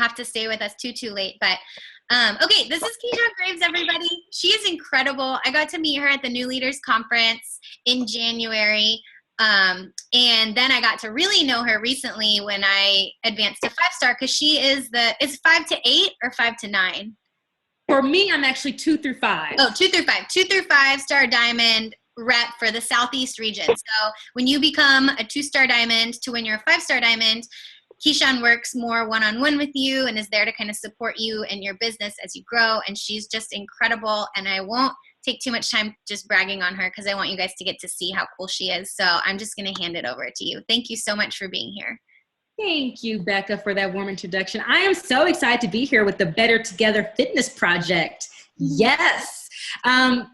have to stay with us too late. But okay, this is Keichun Graves, everybody. She is incredible. I got to meet her at the New Leaders Conference in January. And then I got to really know her recently when I advanced to 5-star, because she is it's 5 to 8 or 5 to 9? For me, I'm actually 2 through 5. Oh, 2 through 5. 2 through 5-star diamond rep for the Southeast region. So when you become a 2-star diamond to when you're a 5-star diamond, Keichun works more one-on-one with you and is there to kind of support you and your business as you grow. And she's just incredible. And I won't take too much time just bragging on her because I want you guys to get to see how cool she is. So I'm just going to hand it over to you. Thank you so much for being here. Thank you, Becca, for that warm introduction. I am so excited to be here with the Better Together Fitness Project. Yes.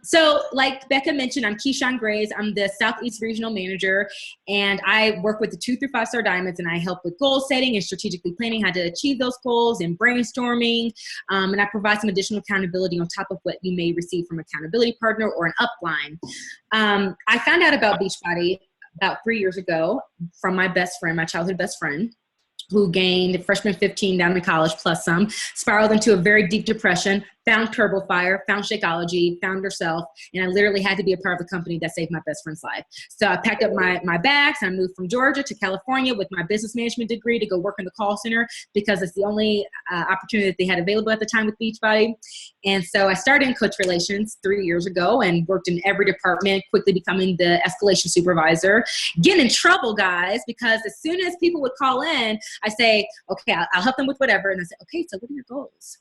So like Becca mentioned, I'm Keichun Graves. I'm the Southeast Regional Manager, and I work with the 2 through 5-star diamonds, and I help with goal setting and strategically planning how to achieve those goals and brainstorming. And I provide some additional accountability on top of what you may receive from an accountability partner or an upline. I found out about Beachbody about 3 years ago from my best friend, my childhood best friend, who gained freshman 15 down in college plus some, spiraled into a very deep depression, found Turbo Fire, found Shakeology, found herself, and I literally had to be a part of the company that saved my best friend's life. So I packed up my bags, I moved from Georgia to California with my business management degree to go work in the call center because it's the only opportunity that they had available at the time with Beachbody. And so I started in coach relations 3 years ago and worked in every department, quickly becoming the escalation supervisor, getting in trouble, guys, because as soon as people would call in, I say, okay, I'll help them with whatever. And I say, okay, so what are your goals?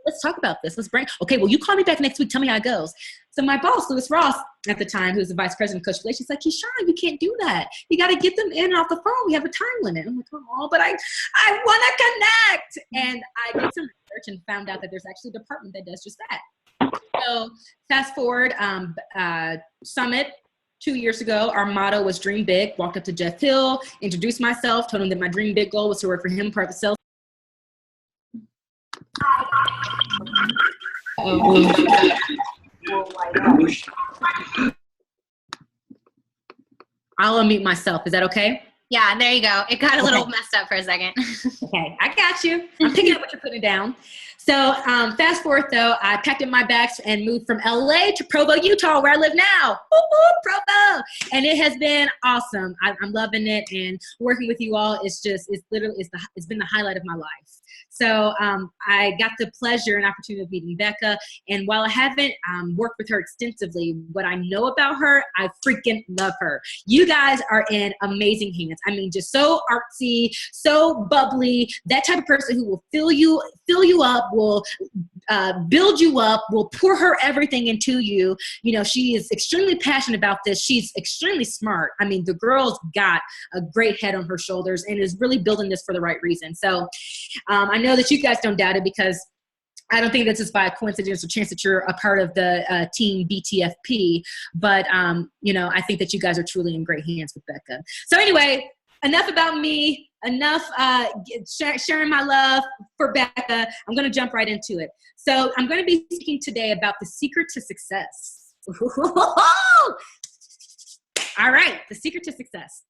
Let's talk about this. Let's bring, okay, well, you call me back next week. Tell me how it goes. So my boss, Lewis Ross, at the time, who was the vice president of coach relations, like, Keichun, you can't do that. You got to get them in and off the phone. We have a time limit. I'm like, oh, but I want to connect. And I did some research and found out that there's actually a department that does just that. So fast forward, Summit, 2 years ago, our motto was dream big. Walked up to Jeff Hill, introduced myself, told him that my dream big goal was to work for him, part of the sales. I'll unmute myself. Is that okay? Yeah, there you go. It got a little messed up for a second. Okay, I got you. I'm picking up what you're putting down. So fast forward, though, I packed up my bags and moved from LA to Provo, Utah, where I live now. Woo-hoo, Provo! And it has been awesome. I'm loving it, and working with you all it's been the highlight of my life. So I got the pleasure and opportunity of meeting Becca, and while I haven't worked with her extensively, what I know about her, I freaking love her. You guys are in amazing hands. I mean, just so artsy, so bubbly, that type of person who will fill you up, will build you up, will pour her everything into you. You know, she is extremely passionate about this. She's extremely smart. I mean, the girl's got a great head on her shoulders and is really building this for the right reason. So I know that you guys don't doubt it, because I don't think this is by a coincidence or chance that you're a part of the TeamBTFP, but you know, I think that you guys are truly in great hands with Becca. So anyway, enough about me, enough sharing my love for Becca. I'm going to jump right into it. So I'm going to be speaking today about the secret to success. All right, the secret to success.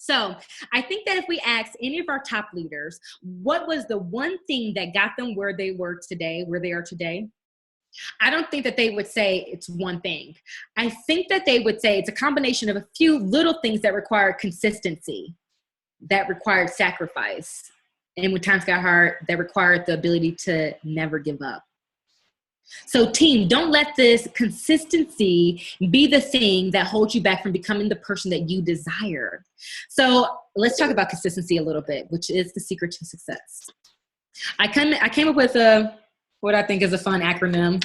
So I think that if we ask any of our top leaders, what was the one thing that got them where they are today, I don't think that they would say it's one thing. I think that they would say it's a combination of a few little things that require consistency, that required sacrifice, and when times got hard, that required the ability to never give up. So team, don't let this consistency be the thing that holds you back from becoming the person that you desire. So let's talk about consistency a little bit, which is the secret to success. I came up with what I think is a fun acronym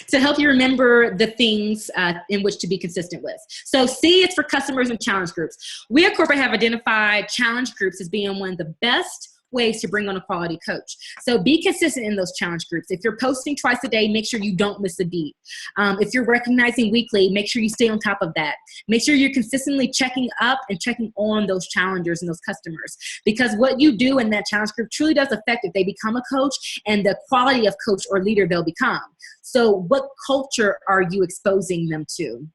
to help you remember the things in which to be consistent with. So C is for customers and challenge groups. We at Corporate have identified challenge groups as being one of the best ways to bring on a quality coach. So be consistent in those challenge groups. If you're posting twice a day, make sure you don't miss a beat. If you're recognizing weekly, make sure you stay on top of that. Make sure you're consistently checking up and checking on those challengers and those customers, because what you do in that challenge group truly does affect if they become a coach and the quality of coach or leader they'll become. So what culture are you exposing them to?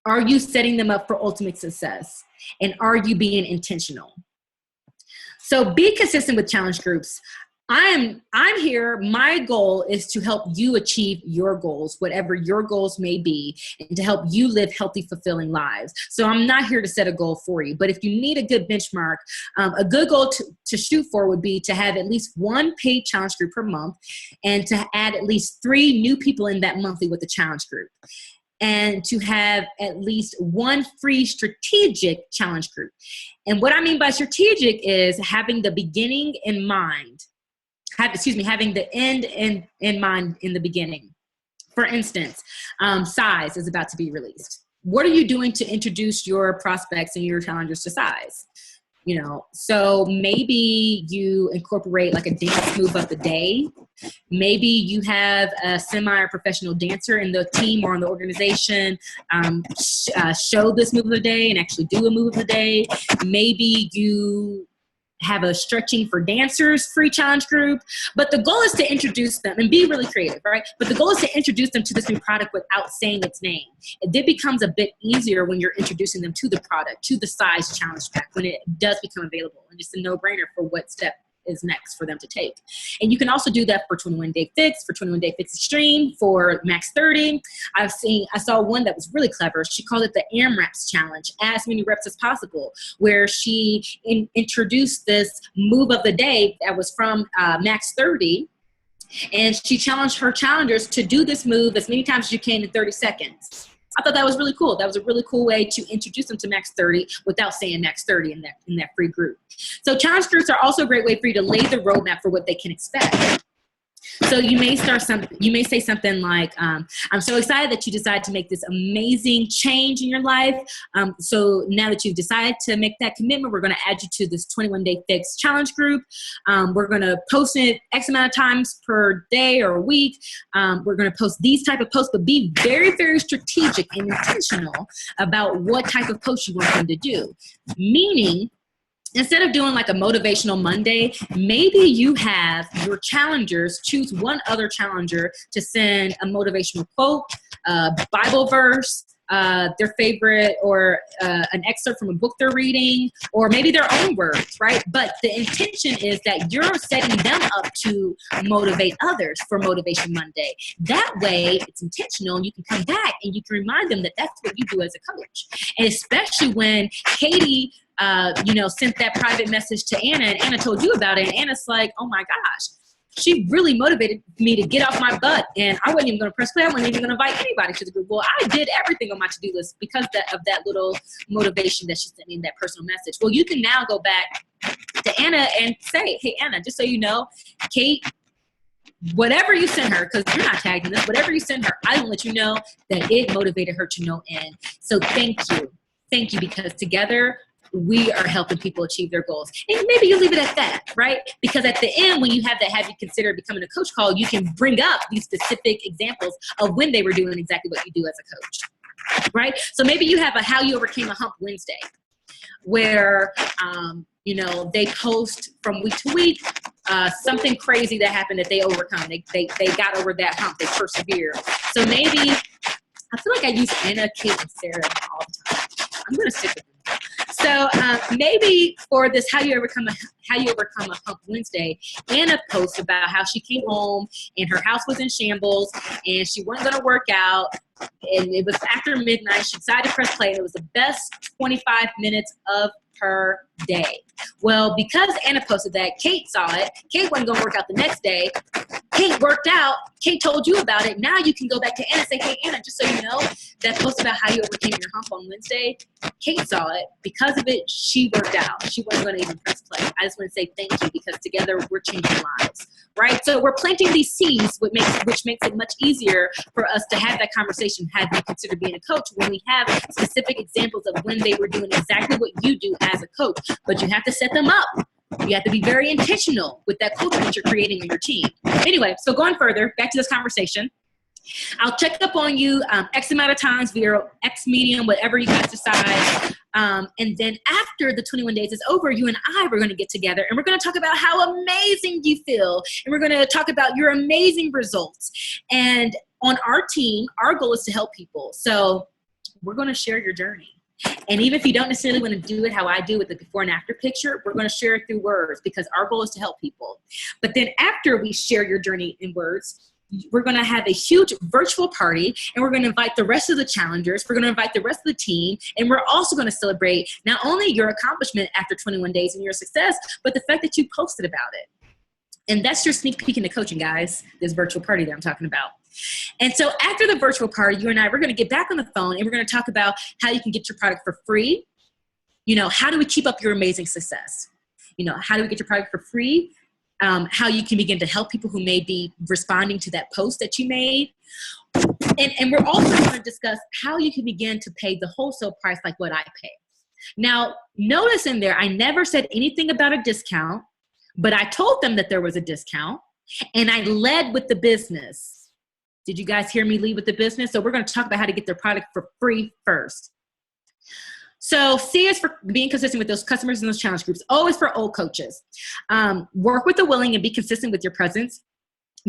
Are you setting them up for ultimate success? And are you being intentional? So be consistent with challenge groups. I'm here. My goal is to help you achieve your goals, whatever your goals may be, and to help you live healthy, fulfilling lives. So I'm not here to set a goal for you, but if you need a good benchmark, a good goal to shoot for would be to have at least one paid challenge group per month and to add at least 3 new people in that monthly with the challenge group, and to have at least one free strategic challenge group. And what I mean by strategic is having the beginning in mind. Having the end in mind in the beginning. For instance, C.O.N.S.I.S.T.E.N.C.Y is about to be released. What are you doing to introduce your prospects and your challengers to C.O.N.S.I.S.T.E.N.C.Y? So maybe you incorporate like a dance move of the day. Maybe you have a semi-professional dancer in the team or in the organization show this move of the day and actually do a move of the day. Maybe you have a stretching for dancers free challenge group, but the goal is to introduce them and be really creative, right? But the goal is to introduce them to this new product without saying its name. It then becomes a bit easier when you're introducing them to the product, to the size challenge pack, when it does become available, and it's a no-brainer for what step is next for them to take. And you can also do that for 21 Day Fix, for 21 Day Fix Extreme, for Max 30. I saw one that was really clever. She called it the AMRAPs challenge, as many reps as possible, where she introduced this move of the day that was from Max 30. And she challenged her challengers to do this move as many times as you can in 30 seconds. I thought that was really cool. That was a really cool way to introduce them to Max 30 without saying Max 30 in that free group. So challenge groups are also a great way for you to lay the roadmap for what they can expect. So you may say something like, I'm so excited that you decided to make this amazing change in your life. So now that you've decided to make that commitment, we're going to add you to this 21 Day Fix challenge group. We're going to post it X amount of times per day or a week. We're going to post these type of posts, but be very, very strategic and intentional about what type of post you want them to do. Meaning, instead of doing like a motivational Monday, maybe you have your challengers choose one other challenger to send a motivational quote, a Bible verse, their favorite, or an excerpt from a book they're reading, or maybe their own words, right? But the intention is that you're setting them up to motivate others for Motivation Monday. That way, it's intentional, and you can come back and you can remind them that that's what you do as a coach. And especially when Katie sent that private message to Anna, and Anna told you about it, and Anna's like, oh my gosh, she really motivated me to get off my butt, and I wasn't even going to press play. I wasn't even going to invite anybody to the group. Well, I did everything on my to-do list because of that little motivation that she sent me in that personal message. Well, you can now go back to Anna and say, hey, Anna, just so you know, Kate, whatever you send her, because you're not tagging this, whatever you send her, I will let you know that it motivated her to no end. So thank you. Thank you, because together we are helping people achieve their goals. And maybe you leave it at that, right? Because at the end, when you have that have you consider becoming a coach call, you can bring up these specific examples of when they were doing exactly what you do as a coach, right? So maybe you have a How You Overcame a Hump Wednesday, where they post from week to week something crazy that happened that they overcome. They got over that hump. They persevere. So maybe, I feel like I use Anna, Kate, and Sarah all the time. I'm going to stick with them. So maybe for this How You Overcome a Hump Wednesday, Anna posts about how she came home and her house was in shambles and she wasn't going to work out, and it was after midnight. She decided to press play, and it was the best 25 minutes of her day. Well, because Anna posted that, Kate saw it. Kate wasn't going to work out the next day. Kate worked out. Kate told you about it. Now you can go back to Anna and say, hey, Anna, just so you know, that post about how you overcame your hump on Wednesday, Kate saw it. Because of it, she worked out. She wasn't going to even press play. I just want to say thank you, because together we're changing lives, right? So we're planting these seeds, which makes it much easier for us to have that conversation, have you consider being a coach, when we have specific examples of when they were doing exactly what you do as a coach. But you have to set them up. You have to be very intentional with that culture that you're creating in your team. Anyway, so going further, back to this conversation. I'll check up on you X amount of times via X medium, whatever you guys decide. And then after the 21 days is over, you and I were going to get together and we're going to talk about how amazing you feel. And we're going to talk about your amazing results. And on our team, our goal is to help people. So we're going to share your journey. And even if you don't necessarily want to do it how I do with the before and after picture, we're going to share it through words because our goal is to help people. But then after we share your journey in words, we're going to have a huge virtual party, and we're going to invite the rest of the challengers. We're going to invite the rest of the team, and we're also going to celebrate not only your accomplishment after 21 days and your success, but the fact that you posted about it. And that's your sneak peek into coaching, guys, this virtual party that I'm talking about. And so after the virtual party, you and I, we're going to get back on the phone, and we're going to talk about how you can get your product for free. You know, how do we keep up your amazing success? You know, how do we get your product for free? How you can begin to help people who may be responding to that post that you made. And we're also going to discuss how you can begin to pay the wholesale price like what I pay. Now, notice in there, I never said anything about a discount, but I told them that there was a discount, and I led with the business. Did you guys hear me lead with the business? So we're going to talk about how to get their product for free first. So C is for being consistent with those customers in those challenge groups. O is for old coaches. Work with the willing and be consistent with your presence.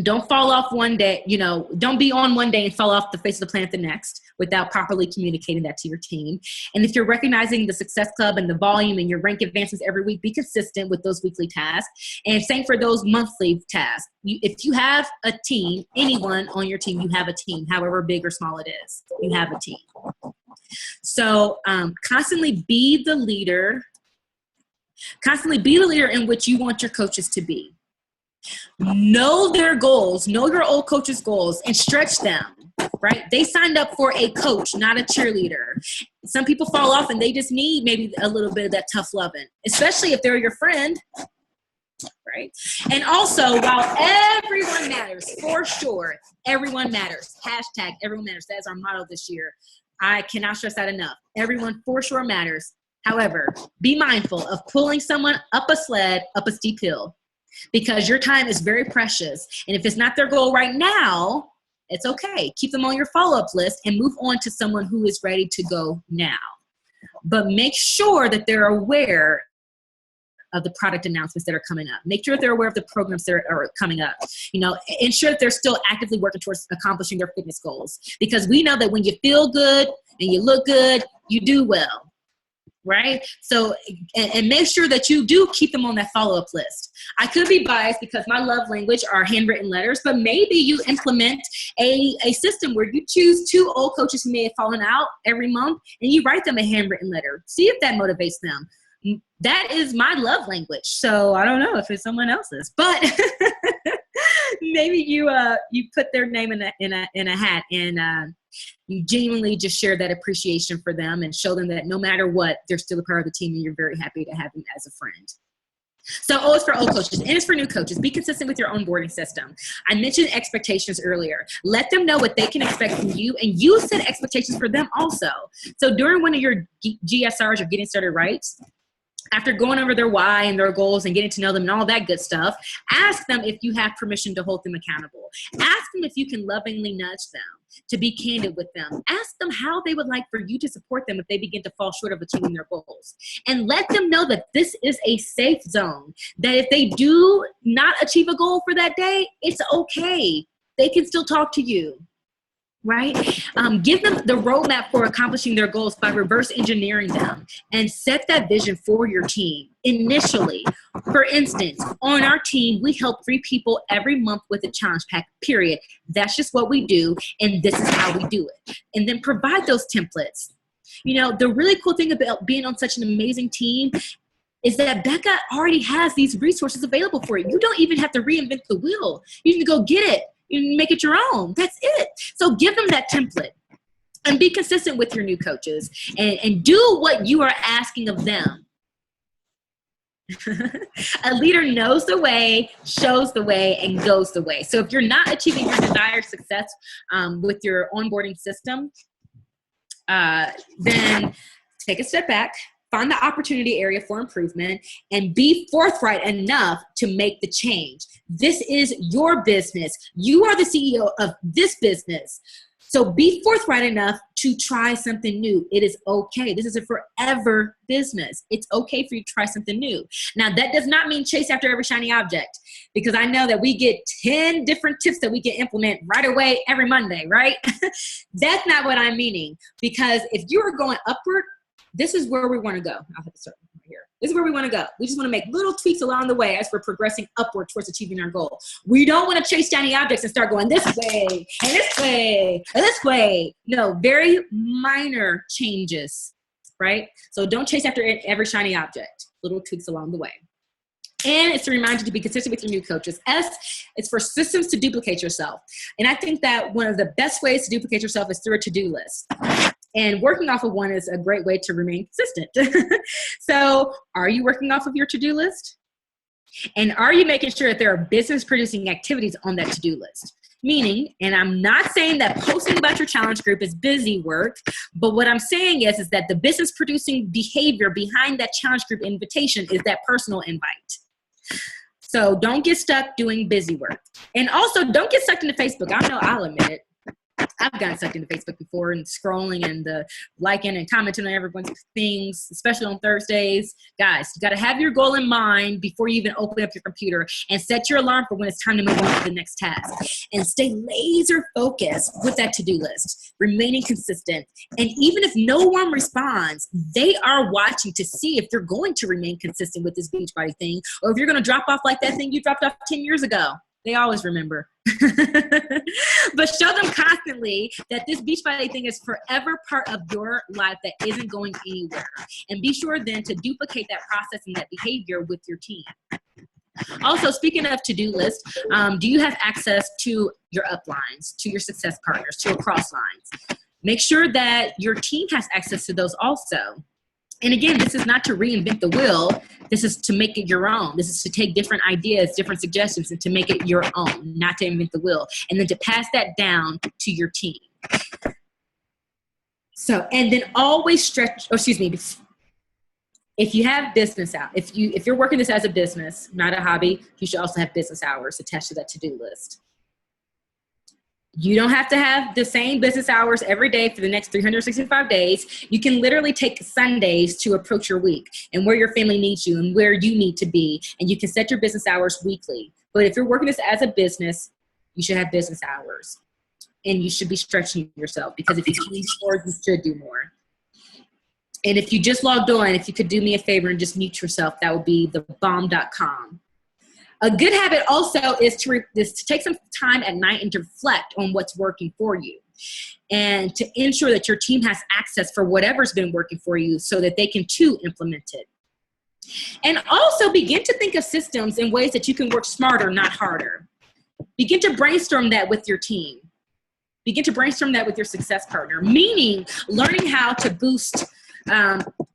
Don't fall off one day, you know, don't be on one day and fall off the face of the planet the next without properly communicating that to your team. And if you're recognizing the Success Club and the volume and your rank advancements every week, be consistent with those weekly tasks. And same for those monthly tasks. If you have a team, anyone on your team, you have a team, however big or small it is, you have a team. So constantly be the leader in which you want your coaches to be. Know their goals, know your old coaches' goals, and stretch them, right? They signed up for a coach, not a cheerleader. Some people fall off and they just need maybe a little bit of that tough loving, especially if they're your friend, right? And also, while everyone matters, for sure, everyone matters. Hashtag everyone matters. That's our motto this year. I cannot stress that enough. Everyone for sure matters. However, be mindful of pulling someone up a sled, up a steep hill, because your time is very precious. And if it's not their goal right now, it's okay. Keep them on your follow-up list and move on to someone who is ready to go now. But make sure that they're aware of the product announcements that are coming up. Make sure that they're aware of the programs that are coming up. You know, ensure that they're still actively working towards accomplishing their fitness goals. Because we know that when you feel good and you look good, you do well, right? So, and make sure that you do keep them on that follow-up list. I could be biased because my love language are handwritten letters, but maybe you implement a system where you choose 2 old coaches who may have fallen out every month, and you write them a handwritten letter. See if that motivates them. That is my love language. So I don't know if it's someone else's, but maybe you put their name in a hat, and you genuinely just share that appreciation for them and show them that no matter what, they're still a part of the team and you're very happy to have them as a friend. So O is for old coaches, N is for new coaches. Be consistent with your onboarding system. I mentioned expectations earlier. Let them know what they can expect from you, and you set expectations for them also. So during one of your GSRs, or Getting Started Rights, after going over their why and their goals and getting to know them and all that good stuff, ask them if you have permission to hold them accountable. Ask them if you can lovingly nudge them, to be candid with them. Ask them how they would like for you to support them if they begin to fall short of achieving their goals. And let them know that this is a safe zone, that if they do not achieve a goal for that day, it's okay. They can still talk to you. Right? Give them the roadmap for accomplishing their goals by reverse engineering them, and set that vision for your team initially. For instance, on our team, we help 3 people every month with a challenge pack, period. That's just what we do, and this is how we do it. And then provide those templates. You know, the really cool thing about being on such an amazing team is that Becca already has these resources available for you. You don't even have to reinvent the wheel. You can go get it. You make it your own. That's it. So give them that template and be consistent with your new coaches, and do what you are asking of them. A leader knows the way, shows the way, and goes the way. So if you're not achieving your desired success with your onboarding system, then take a step back, find the opportunity area for improvement, and be forthright enough to make the change. This is your business. You are the CEO of this business. So be forthright enough to try something new. It is okay. This is a forever business. It's okay for you to try something new. Now, that does not mean chase after every shiny object, because I know that we get 10 different tips that we can implement right away every Monday, right? That's not what I'm meaning, because if you are going upward, this is where we want to go. I'll have to start right here. This is where we want to go. We just want to make little tweaks along the way as we're progressing upward towards achieving our goal. We don't want to chase shiny objects and start going this way and this way and this way. No, very minor changes, right? So don't chase after every shiny object. Little tweaks along the way. And it's to remind you to be consistent with your new coaches. S is for systems to duplicate yourself. And I think that one of the best ways to duplicate yourself is through a to-do list. And working off of one is a great way to remain consistent. So are you working off of your to-do list? And are you making sure that there are business producing activities on that to-do list? Meaning, and I'm not saying that posting about your challenge group is busy work, but what I'm saying is that the business producing behavior behind that challenge group invitation is that personal invite. So don't get stuck doing busy work. And also don't get sucked into Facebook. I know, I'll admit it. I've gotten sucked into Facebook before and scrolling and liking and commenting on everyone's things, especially on Thursdays. Guys, you got to have your goal in mind before you even open up your computer, and set your alarm for when it's time to move on to the next task. And stay laser focused with that to-do list, remaining consistent. And even if no one responds, they are watching to see if you're going to remain consistent with this Beachbody thing, or if you're going to drop off like that thing you dropped off 10 years ago. They always remember. But show them constantly that this Beachbody thing is forever part of your life that isn't going anywhere. And be sure then to duplicate that process and that behavior with your team. Also, speaking of to-do list, do you have access to your uplines, to your success partners, to your cross lines? Make sure that your team has access to those also. And again, this is not to reinvent the wheel. This is to make it your own. This is to take different ideas, different suggestions, and to make it your own, not to invent the wheel. And then to pass that down to your team. So, and then always stretch, if you have business out, if you're working this as a business, not a hobby, you should also have business hours attached to that to-do list. You don't have to have the same business hours every day for the next 365 days. You can literally take Sundays to approach your week and where your family needs you and where you need to be. And you can set your business hours weekly. But if you're working this as a business, you should have business hours. And you should be stretching yourself, because if you can do more, you should do more. And if you just logged on, if you could do me a favor and just mute yourself, that would be thebomb.com. A good habit also is to take some time at night and to reflect on what's working for you, and to ensure that your team has access for whatever's been working for you so that they can too implement it. And also begin to think of systems and ways that you can work smarter, not harder. Begin to brainstorm that with your team. Begin to brainstorm that with your success partner, meaning learning how to boost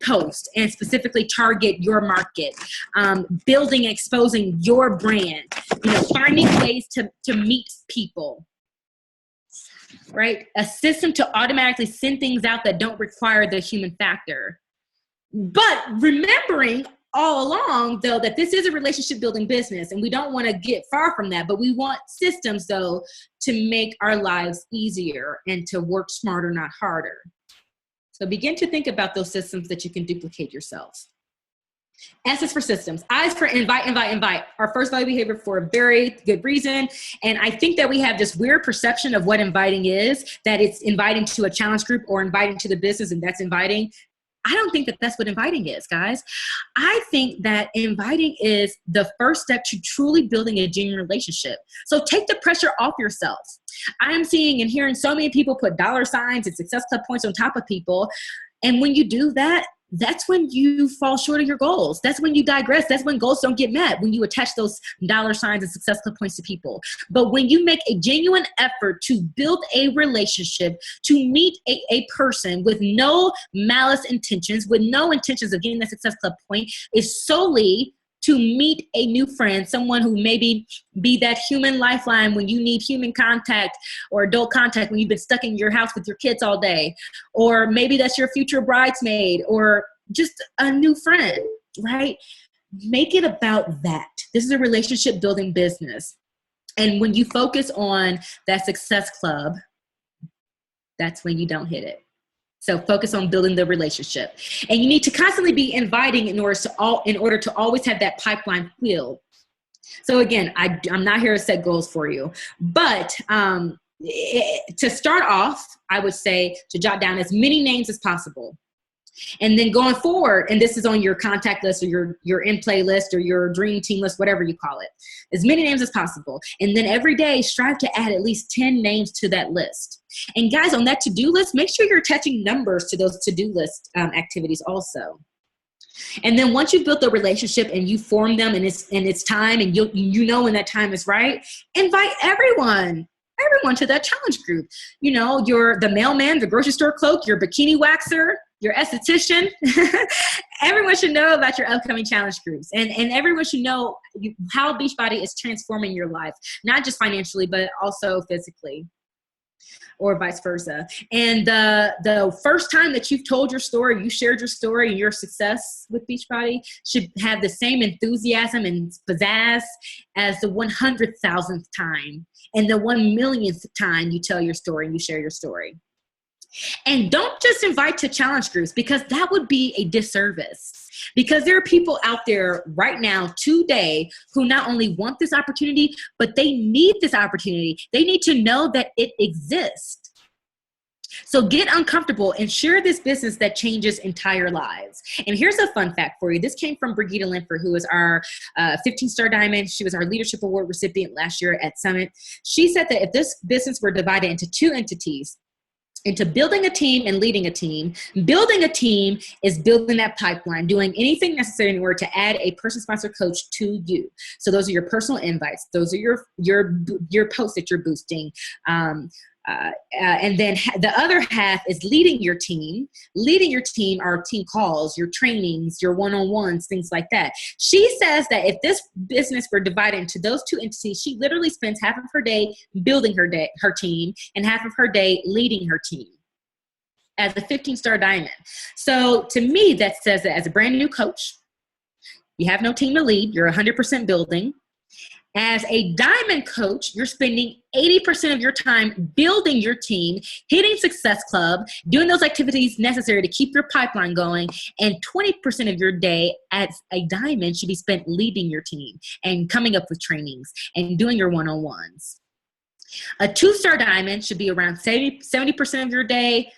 post and specifically target your market, building and exposing your brand, finding ways to meet people, right? A system to automatically send things out that don't require the human factor. But remembering all along, though, that this is a relationship building business and we don't want to get far from that, but we want systems, though, to make our lives easier and to work smarter, not harder. So begin to think about those systems that you can duplicate yourself. S is for systems. I is for invite, invite, invite. Our first value behavior for a very good reason. And I think that we have this weird perception of what inviting is, that it's inviting to a challenge group or inviting to the business, and that's inviting. I don't think that that's what inviting is, guys. I think that inviting is the first step to truly building a genuine relationship. So take the pressure off yourself. I'm seeing and hearing so many people put dollar signs and Success Club points on top of people. And when you do that, that's when you fall short of your goals. That's when you digress. That's when goals don't get met, when you attach those dollar signs and Success Club points to people. But when you make a genuine effort to build a relationship, to meet a person with no malice intentions, with no intentions of getting the Success Club point, is solely to meet a new friend, someone who maybe be that human lifeline when you need human contact or adult contact when you've been stuck in your house with your kids all day. Or maybe that's your future bridesmaid or just a new friend, right? Make it about that. This is a relationship building business. And when you focus on that Success Club, that's when you don't hit it. So focus on building the relationship. And you need to constantly be inviting in order to always have that pipeline filled. So again, I'm not here to set goals for you, but to start off, I would say to jot down as many names as possible And then going forward, and this is on your contact list or your in-play list or your dream team list, whatever you call it, as many names as possible. And then every day, strive to add at least 10 names to that list. And guys, on that to-do list, make sure you're attaching numbers to those to-do list activities also. And then once you've built the relationship and you form them and it's time and you know when that time is right, invite everyone to that challenge group. You know, the mailman, the grocery store clerk, your bikini waxer, your esthetician. Everyone should know about your upcoming challenge groups. And everyone should know how Beachbody is transforming your life, not just financially, but also physically, or vice versa. And the first time that you've told your story, you shared your story and your success with Beachbody should have the same enthusiasm and pizzazz as the 100,000th time and the 1,000,000th time you tell your story and you share your story. And don't just invite to challenge groups, because that would be a disservice. Because there are people out there right now today who not only want this opportunity, but they need this opportunity. They need to know that it exists. So get uncomfortable and share this business that changes entire lives. And here's a fun fact for you. This came from Brigitte Linford, who is our 15-star diamond. She was our leadership award recipient last year at Summit. She said that if this business were divided into two entities, into building a team and leading a team. Building a team is building that pipeline, doing anything necessary in order to add a person-sponsored coach to you. So those are your personal invites. Those are your posts that you're boosting. And then the other half is leading your team. Leading your team are team calls, your trainings, your one-on-ones, things like that. She says that if this business were divided into those two entities, she literally spends half of her day building her team and half of her day leading her team as a 15-star diamond. So to me, that says that as a brand new coach, you have no team to lead. You're 100% building. As a diamond coach, you're spending 80% of your time building your team, hitting Success Club, doing those activities necessary to keep your pipeline going, and 20% of your day as a diamond should be spent leading your team and coming up with trainings and doing your one-on-ones. A 2-star diamond should be around 70% of your day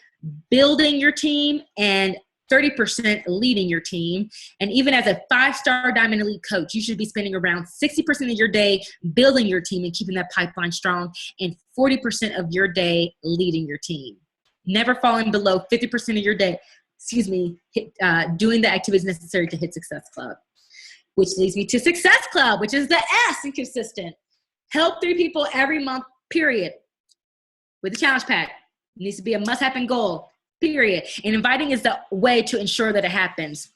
building your team and 30% leading your team. And even as a 5-star diamond elite coach, you should be spending around 60% of your day building your team and keeping that pipeline strong, and 40% of your day leading your team. Never falling below 50% of your day, doing the activities necessary to hit Success Club. Which leads me to Success Club, which is the S in consistent. Help 3 people every month, period. With the challenge pack. It needs to be a must-happen goal. Period. And inviting is the way to ensure that it happens.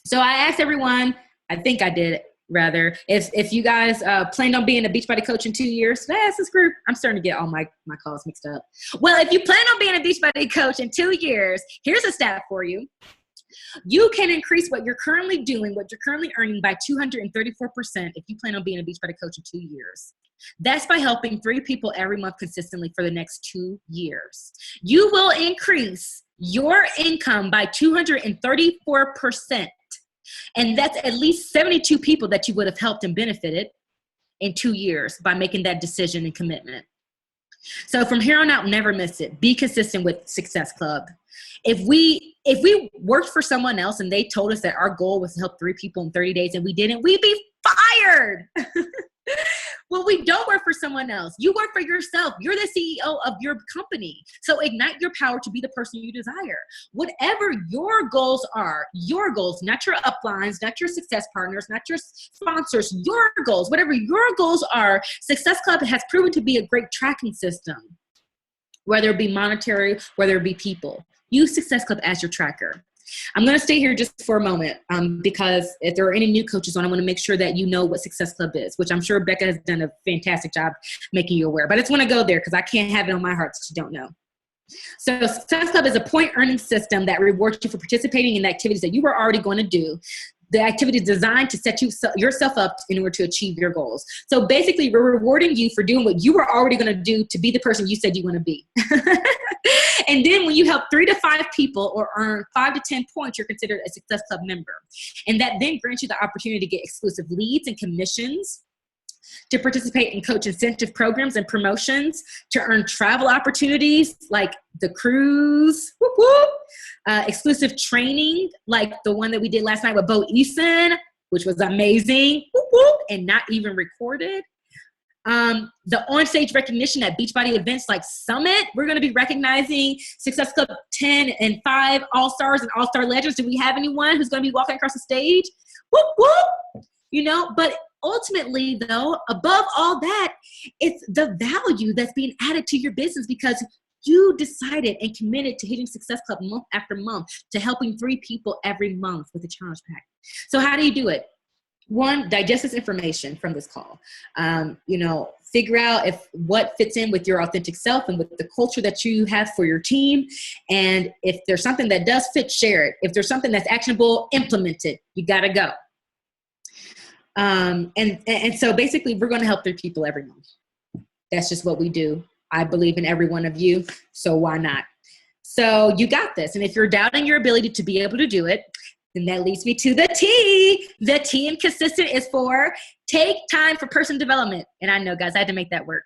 So I asked everyone, I think I did rather, if you guys planned on being a Beachbody coach in 2 years. Did I ask this group? I'm starting to get all my calls mixed up. Well, if you plan on being a Beachbody coach in 2 years, here's a stat for you. You can increase what you're currently doing, what you're currently earning, by 234% if you plan on being a Beachbody coach in 2 years. That's by helping 3 people every month consistently for the next 2 years. You will increase your income by 234%. And that's at least 72 people that you would have helped and benefited in 2 years by making that decision and commitment. So from here on out, never miss it. Be consistent with Success Club. If we worked for someone else and they told us that our goal was to help 3 people in 30 days and we didn't, we'd be fired. Well, we don't work for someone else. You work for yourself. You're the CEO of your company. So ignite your power to be the person you desire. Whatever your goals are, your goals, not your uplines, not your success partners, not your sponsors, your goals, whatever your goals are, Success Club has proven to be a great tracking system, whether it be monetary, whether it be people. Use Success Club as your tracker. I'm going to stay here just for a moment because if there are any new coaches on, I want to make sure that you know what Success Club is, which I'm sure Becca has done a fantastic job making you aware. But I just want to go there because I can't have it on my heart that you don't know. So Success Club is a point earning system that rewards you for participating in the activities that you were already going to do. The activity is designed to set yourself up in order to achieve your goals. So basically, we're rewarding you for doing what you were already going to do to be the person you said you want to be. And then when you help 3 to 5 people or earn 5 to 10 points, you're considered a Success Club member. And that then grants you the opportunity to get exclusive leads and commissions to participate in coach incentive programs and promotions, to earn travel opportunities like the cruise, whoop, whoop, exclusive training like the one that we did last night with Bo Eason, which was amazing, whoop, whoop, and not even recorded. The on-stage recognition at Beachbody events like Summit. We're going to be recognizing Success Club 10 and 5 All-Stars and All-Star Legends. Do we have anyone who's going to be walking across the stage? Whoop, whoop. You know, but ultimately, though, above all that, it's the value that's being added to your business because you decided and committed to hitting Success Club month after month, to helping 3 people every month with a challenge pack. So how do you do it? 1, digest this information from this call. You know, figure out what fits in with your authentic self and with the culture that you have for your team. And if there's something that does fit, share it. If there's something that's actionable, implement it. You got to go. And so basically we're going to help 3 people every month. That's just what we do. I believe in every one of you, so why not? So you got this. And if you're doubting your ability to be able to do it, then that leads me to the T. The T in consistent is for take time for personal development. And I know, guys, I had to make that work.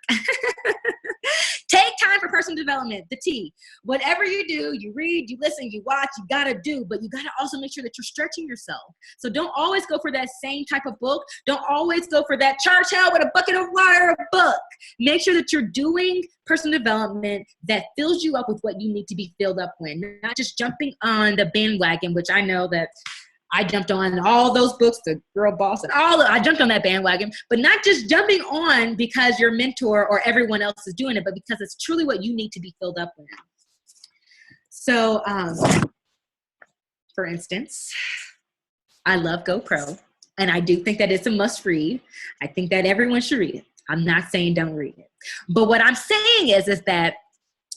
Take time for personal development, the T. Whatever you do, you read, you listen, you watch, you got to do, but you got to also make sure that you're stretching yourself. So don't always go for that same type of book. Don't always go for that charge hell with a bucket of water book. Make sure that you're doing personal development that fills you up with what you need to be filled up with, not just jumping on the bandwagon, which I know that I jumped on all those books, the Girl Boss and I jumped on that bandwagon, but not just jumping on because your mentor or everyone else is doing it, but because it's truly what you need to be filled up with. So, for instance, I love GoPro, and I do think that it's a must read. I think that everyone should read it. I'm not saying don't read it. But what I'm saying is that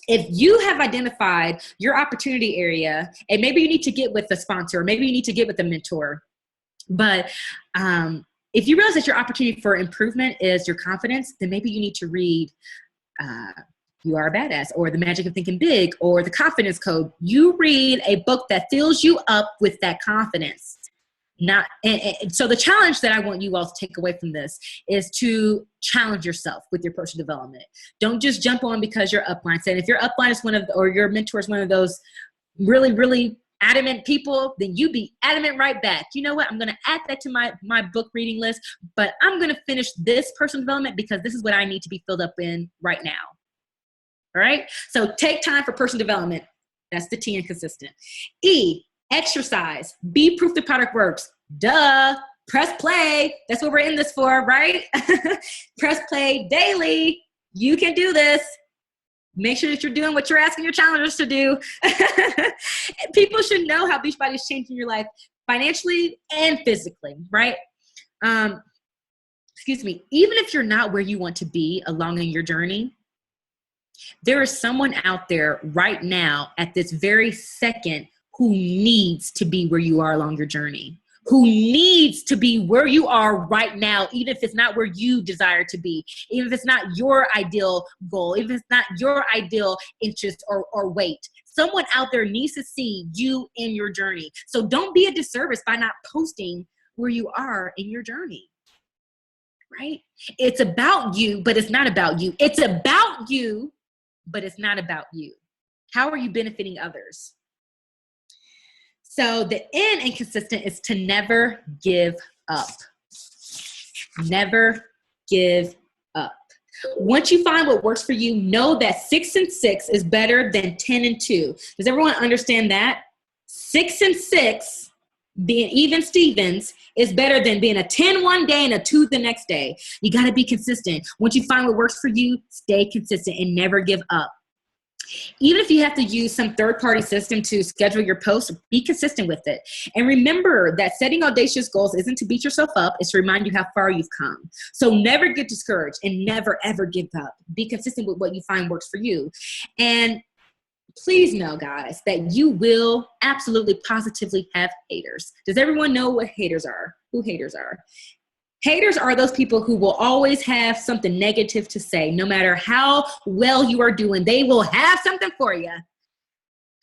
if you have identified your opportunity area, and maybe you need to get with a sponsor, or maybe you need to get with a mentor, but if you realize that your opportunity for improvement is your confidence, then maybe you need to read You Are a Badass, or The Magic of Thinking Big, or The Confidence Code. You read a book that fills you up with that confidence. So the challenge that I want you all to take away from this is to challenge yourself with your personal development. Don't just jump on because your upline said. If your upline is or your mentor is one of those really, really adamant people, then you be adamant right back. You know what? I'm going to add that to my book reading list, but I'm going to finish this personal development because this is what I need to be filled up in right now. All right? So take time for personal development. That's the T in consistent. E, exercise. Be proof the product works. Duh. Press play. That's what we're in this for, right? Press play daily. You can do this. Make sure that you're doing what you're asking your challengers to do. People should know how Beachbody is changing your life financially and physically, right? Excuse me. Even if you're not where you want to be along in your journey, there is someone out there right now at this very second who needs to be where you are along your journey, who needs to be where you are right now, even if it's not where you desire to be, even if it's not your ideal goal, even if it's not your ideal interest or weight. Someone out there needs to see you in your journey. So don't be a disservice by not posting where you are in your journey, right? It's about you, but it's not about you. It's about you, but it's not about you. How are you benefiting others? So the N in consistent is to never give up. Never give up. Once you find what works for you, know that 6 and 6 is better than 10 and 2. Does everyone understand that? 6 and 6, being even Stevens, is better than being a 10 one day and a 2 the next day. You got to be consistent. Once you find what works for you, stay consistent and never give up. Even if you have to use some third-party system to schedule your posts, be consistent with it. And remember that setting audacious goals isn't to beat yourself up, it's to remind you how far you've come. So never get discouraged and never, ever give up. Be consistent with what you find works for you. And please know, guys, that you will absolutely positively have haters. Does everyone know what haters are? Who haters are? Haters are those people who will always have something negative to say. No matter how well you are doing, they will have something for you.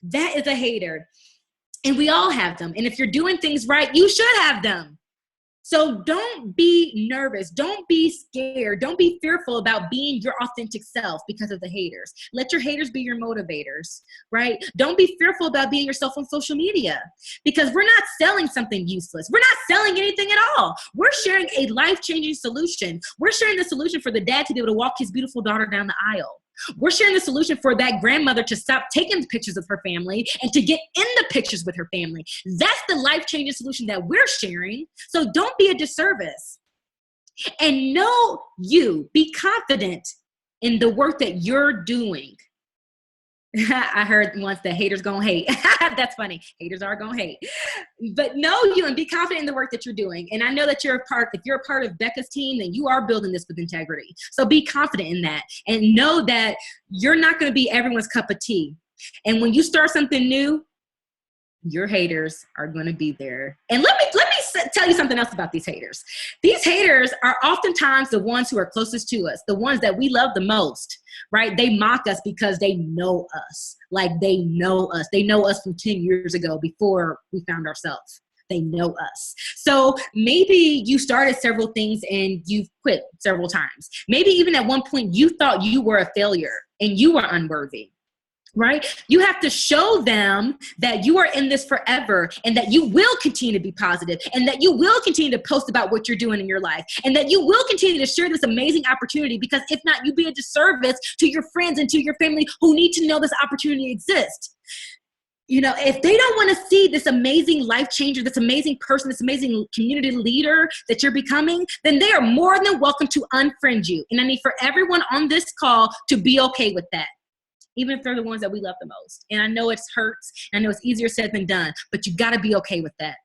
That is a hater. And we all have them. And if you're doing things right, you should have them. So don't be nervous. Don't be scared. Don't be fearful about being your authentic self because of the haters. Let your haters be your motivators, right? Don't be fearful about being yourself on social media because we're not selling something useless. We're not selling anything at all. We're sharing a life-changing solution. We're sharing the solution for the dad to be able to walk his beautiful daughter down the aisle. We're sharing the solution for that grandmother to stop taking pictures of her family and to get in the pictures with her family. That's the life-changing solution that we're sharing. So don't be a disservice. And know you. Be confident in the work that you're doing. I heard once that haters gonna hate. That's funny. Haters are gonna hate. But know you and be confident in the work that you're doing. And I know that if you're a part of Becca's team, then you are building this with integrity. So be confident in that and know that you're not gonna be everyone's cup of tea. And when you start something new, your haters are going to be there. And let me tell you something else about these haters. These haters are oftentimes the ones who are closest to us, the ones that we love the most, right? They mock us because they know us. Like they know us. They know us from 10 years ago before we found ourselves. They know us. So maybe you started several things and you've quit several times. Maybe even at one point you thought you were a failure and you were unworthy. Right? You have to show them that you are in this forever and that you will continue to be positive and that you will continue to post about what you're doing in your life and that you will continue to share this amazing opportunity because if not, you'd be a disservice to your friends and to your family who need to know this opportunity exists. You know, if they don't want to see this amazing life changer, this amazing person, this amazing community leader that you're becoming, then they are more than welcome to unfriend you. And I need for everyone on this call to be okay with that. Even if they're the ones that we love the most. And I know it hurts. And I know it's easier said than done, but you got to be okay with that.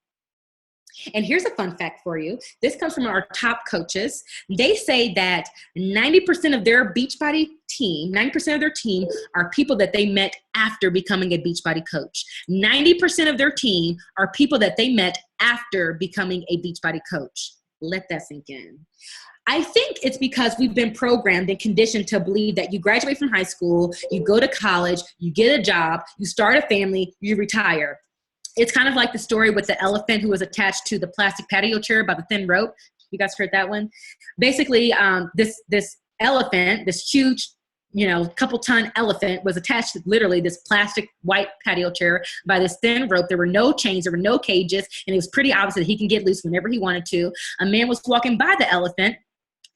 And here's a fun fact for you. This comes from our top coaches. They say that 90% of their Beachbody team, 90% of their team are people that they met after becoming a Beachbody coach. 90% of their team are people that they met after becoming a Beachbody coach. Let that sink in. I think it's because we've been programmed and conditioned to believe that you graduate from high school, you go to college, you get a job, you start a family, you retire. It's kind of like the story with the elephant who was attached to the plastic patio chair by the thin rope. You guys heard that one? Basically, this elephant, this huge, couple ton elephant was attached to literally this plastic white patio chair by this thin rope. There were no chains, there were no cages, and it was pretty obvious that he can get loose whenever he wanted to. A man was walking by the elephant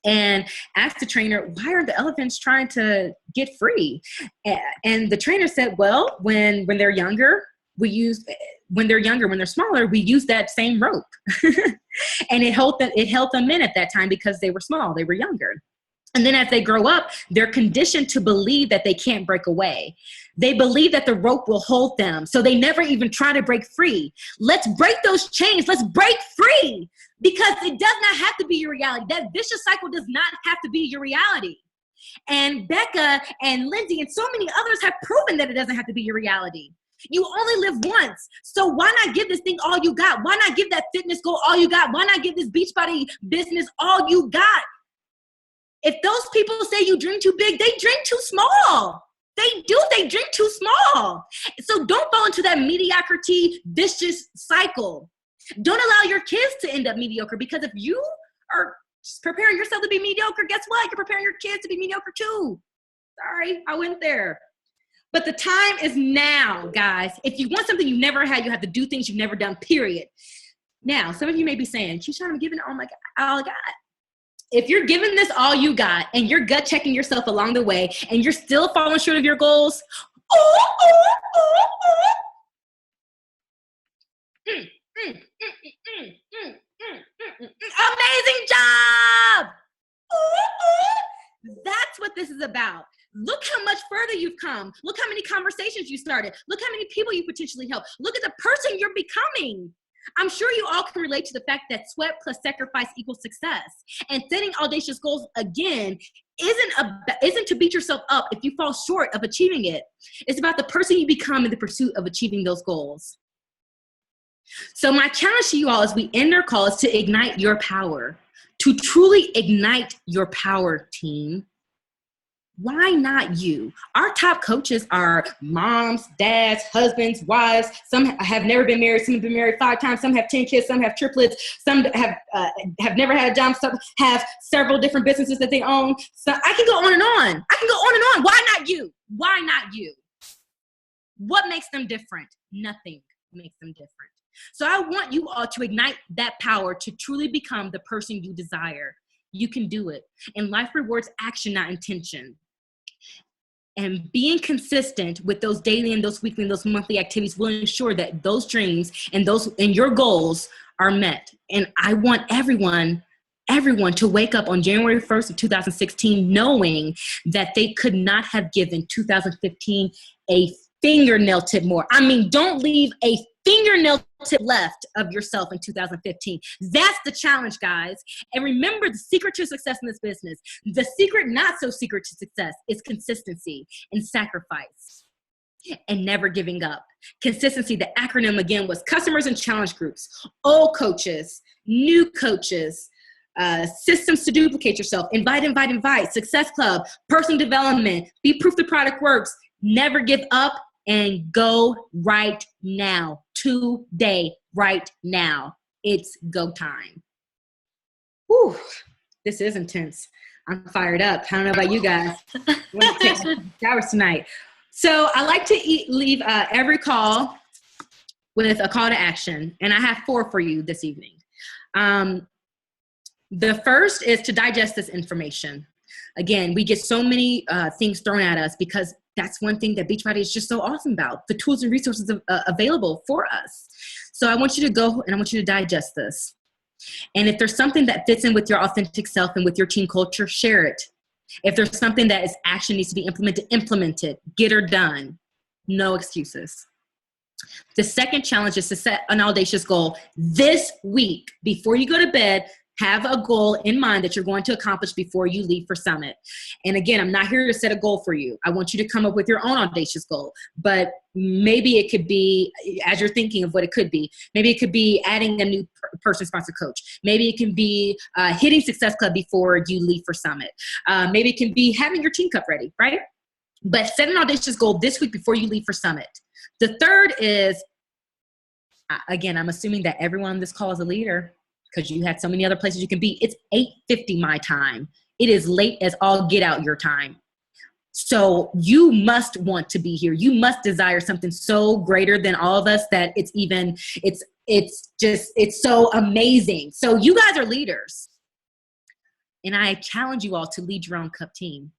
and asked the trainer, why are the elephants trying to get free? And the trainer said, well, when they're younger, when they're smaller, we use that same rope. And it held them in at that time because they were small, they were younger. And then as they grow up, they're conditioned to believe that they can't break away. They believe that the rope will hold them, so they never even try to break free. Let's break those chains. Let's break free because it does not have to be your reality. That vicious cycle does not have to be your reality. And Becca and Lindsay and so many others have proven that it doesn't have to be your reality. You only live once. So why not give this thing all you got? Why not give that fitness goal all you got? Why not give this Beachbody business all you got? If those people say you dream too big, they dream too small. They drink too small. So don't fall into that mediocrity, vicious cycle. Don't allow your kids to end up mediocre because if you are preparing yourself to be mediocre, guess what? You're preparing your kids to be mediocre too. Sorry, I went there. But the time is now, guys. If you want something you've never had, you have to do things you've never done, period. Now, some of you may be saying, Keichun, I'm giving it all I got. If you're giving this all you got and you're gut checking yourself along the way and you're still falling short of your goals, amazing job! That's what this is about. Look how much further you've come. Look how many conversations you started. Look how many people you potentially helped. Look at the person you're becoming. I'm sure you all can relate to the fact that sweat plus sacrifice equals success. And setting audacious goals, again, isn't to beat yourself up if you fall short of achieving it. It's about the person you become in the pursuit of achieving those goals. So my challenge to you all as we end our call is to ignite your power. To truly ignite your power, team, Why not you? Our top coaches are moms, dads, husbands, wives. Some have never been married. Some have been married 5 times. Some have 10 kids. Some have triplets. Some have never had a job. Some have several different businesses that they own. So I can go on and on. I can go on and on. Why not you? Why not you? What makes them different? Nothing makes them different. So I want you all to ignite that power to truly become the person you desire. You can do it. And life rewards action, not intention. And being consistent with those daily and those weekly and those monthly activities will ensure that those dreams and your goals are met. And I want everyone to wake up on January 1st of 2016 knowing that they could not have given 2015 a fingernail tip more. I mean, don't leave a fingernail tip left of yourself in 2015. That's the challenge, guys. And remember, the secret to success in this business, the secret, not so secret to success, is consistency and sacrifice and never giving up. Consistency, the acronym again was customers and challenge groups, old coaches, new coaches, systems to duplicate yourself, invite, success club, personal development, be proof the product works, never give up, and go right now. Today, right now. It's go time. Whew, this is intense. I'm fired up. I don't know about you guys. I'm going to take some showers tonight. So I like to leave every call with a call to action, and I have 4 for you this evening. The first is to digest this information. Again, we get so many things thrown at us because that's one thing that Beachbody is just so awesome about, the tools and resources available for us. So I want you to go and I want you to digest this. And if there's something that fits in with your authentic self and with your team culture, share it. If there's something that is action needs to be implemented, implement it. Get her done. No excuses. The second challenge is to set an audacious goal this week. Before you go to bed, have a goal in mind that you're going to accomplish before you leave for Summit. And again, I'm not here to set a goal for you. I want you to come up with your own audacious goal. But maybe it could be, as you're thinking of what it could be, maybe it could be adding a new person-sponsored coach. Maybe it can be hitting Success Club before you leave for Summit. Maybe it can be having your team cup ready, right? But set an audacious goal this week before you leave for Summit. The third is, again, I'm assuming that everyone on this call is a leader, because you had so many other places you can be. It's 8:50 my time. It is late as all get out your time. So you must want to be here. You must desire something so greater than all of us that it's so amazing. So you guys are leaders. And I challenge you all to lead your own cup team.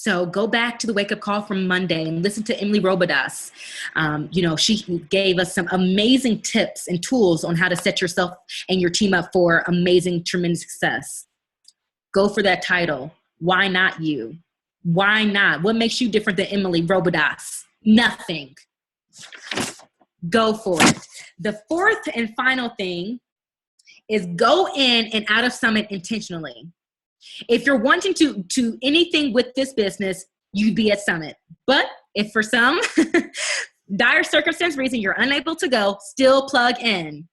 So go back to the wake-up call from Monday and listen to Emily Robidas. She gave us some amazing tips and tools on how to set yourself and your team up for amazing, tremendous success. Go for that title. Why not you? Why not? What makes you different than Emily Robidas? Nothing. Go for it. The fourth and final thing is go in and out of Summit intentionally. If you're wanting to anything with this business, you'd be at Summit. But if for some dire circumstance reason you're unable to go, still plug in.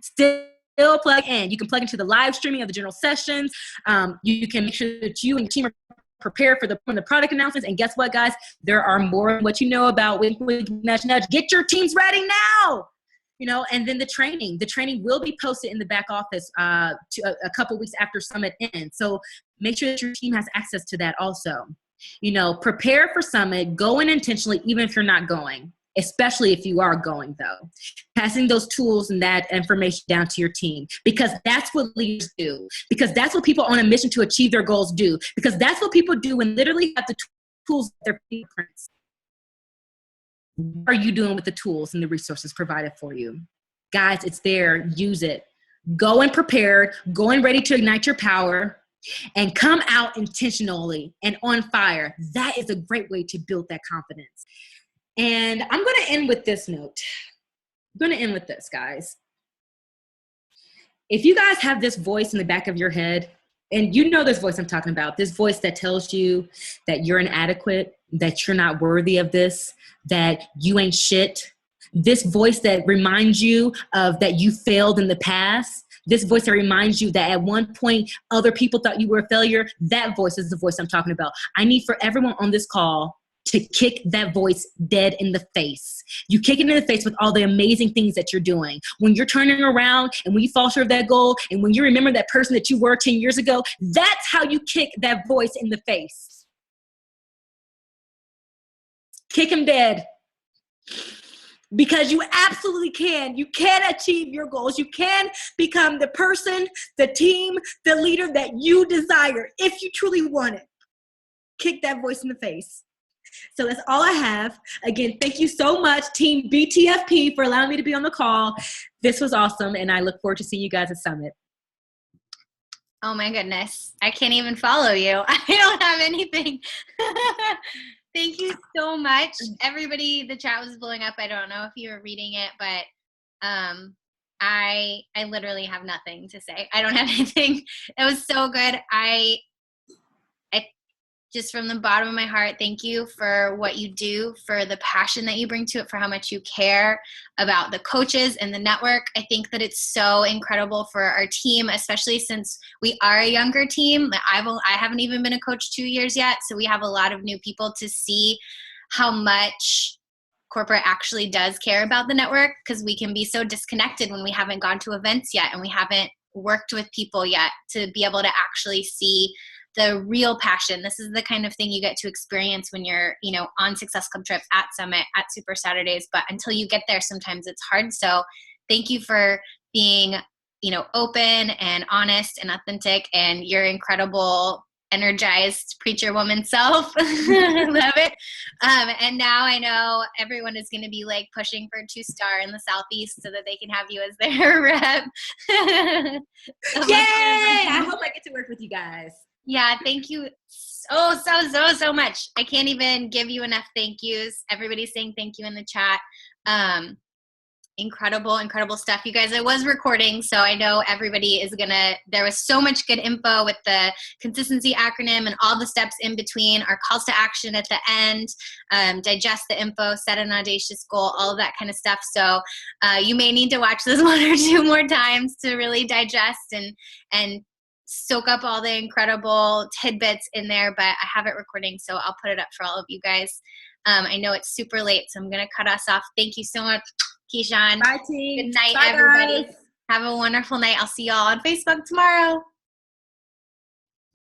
Still plug in. You can plug into the live streaming of the general sessions. You can make sure that you and your team are prepared for the product announcements. And guess what, guys? There are more than what you know about. Wink, wink, nudge, nudge. Get your teams ready now. And then the training will be posted in the back office to a couple weeks after Summit ends. So make sure that your team has access to that also. Prepare for Summit, go in intentionally, even if you're not going, especially if you are going though. Passing those tools and that information down to your team, because that's what leaders do. Because that's what people on a mission to achieve their goals do. Because that's what people do when literally have the tools at their fingerprints. What are you doing with the tools and the resources provided for you? Guys, it's there. Use it. Go in prepared, go in ready to ignite your power, and come out intentionally and on fire. That is a great way to build that confidence. And I'm going to end with this note. I'm going to end with this, guys. If you guys have this voice in the back of your head, and you know this voice I'm talking about, this voice that tells you that you're inadequate, that you're not worthy of this, that you ain't shit, this voice that reminds you of that you failed in the past, this voice that reminds you that at one point other people thought you were a failure. That voice is the voice I'm talking about. I need for everyone on this call to kick that voice dead in the face. You kick it in the face with all the amazing things that you're doing. When you're turning around and when you fall short of that goal and when you remember that person that you were 10 years ago, that's how you kick that voice in the face. Kick him dead. Because you absolutely can. You can achieve your goals. You can become the person, the team, the leader that you desire if you truly want it. Kick that voice in the face. So that's all I have. Again, thank you so much, Team BTFP, for allowing me to be on the call. This was awesome, and I look forward to seeing you guys at Summit. Oh my goodness. I can't even follow you. I don't have anything. Thank you so much. Everybody, the chat was blowing up. I don't know if you were reading it, but I literally have nothing to say. I don't have anything. It was so good. I just from the bottom of my heart, thank you for what you do, for the passion that you bring to it, for how much you care about the coaches and the network. I think that it's so incredible for our team, especially since we are a younger team. I haven't even been a coach 2 years yet, so we have a lot of new people to see how much corporate actually does care about the network, because we can be so disconnected when we haven't gone to events yet and we haven't worked with people yet to be able to actually see the real passion. This is the kind of thing you get to experience when you're, on Success Club trips, at Summit, at Super Saturdays. But until you get there, sometimes it's hard. So thank you for being, open and honest and authentic, and your incredible, energized preacher woman self. Love it. And now I know everyone is going to be like pushing for 2-star in the Southeast so that they can have you as their rep. Yay! I hope I get to work with you guys. Yeah, thank you so much. I can't even give you enough thank yous. Everybody's saying thank you in the chat. Incredible stuff. You guys, I was recording, so I know everybody is there was so much good info with the consistency acronym and all the steps in between, our calls to action at the end, digest the info, set an audacious goal, all of that kind of stuff. So you may need to watch this 1 or 2 more times to really digest and soak up all the incredible tidbits in there, but I have it recording, so I'll put it up for all of you guys. I know it's super late, so I'm going to cut us off. Thank you so much, Keichun. Bye, team. Good night, Bye, everybody. guys. Have a wonderful night. I'll see y'all on Facebook tomorrow.